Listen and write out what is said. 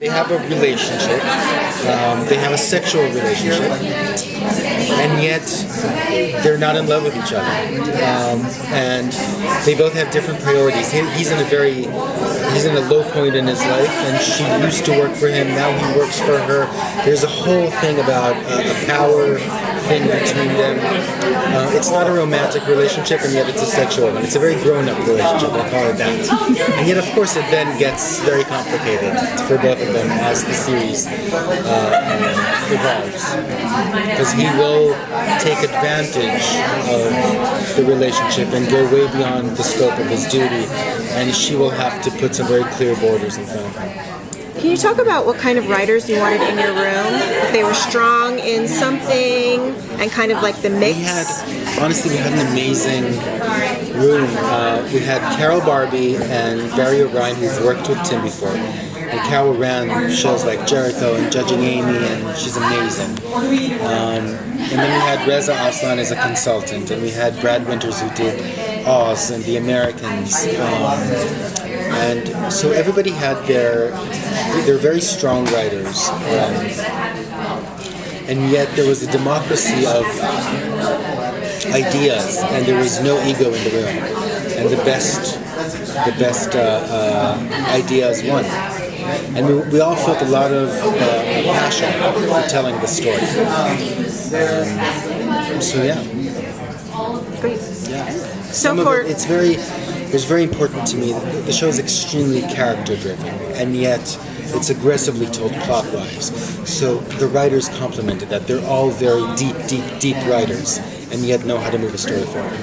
They have a relationship, they have a sexual relationship, and yet they're not in love with each other. And they both have different priorities. He's in a low point in his life, and she used to work for him, now he works for her. There's a whole thing about a power thing between them. It's not a romantic relationship, and yet it's a sexual one. It's a very grown-up relationship, I'll call it that. And yet, of course, it then gets very complicated for both of them as the series evolves. Because he will take advantage of the relationship and go way beyond the scope of his duty, and she will have to put some very clear borders in front of him. Can you talk about what kind of writers you wanted in your room? If they were strong in something and kind of like the mix? We had an amazing room. We had Carol Barbie and Barry O'Brien, who've worked with Tim before. And Carol ran shows like Jericho and Judging Amy, and she's amazing. And then we had Reza Aslan as a consultant, and we had Brad Winters, who did Oz and The Americans. And so everybody had they're very strong writers, and yet there was a democracy of ideas, and there was no ego in the room, and the best ideas won. And we all felt a lot of passion for telling the story. So yeah. Great. Yeah. So It's very important to me that the show is extremely character-driven, and yet it's aggressively told plot-wise. So the writers complemented that. They're all very deep writers, and yet know how to move a story forward.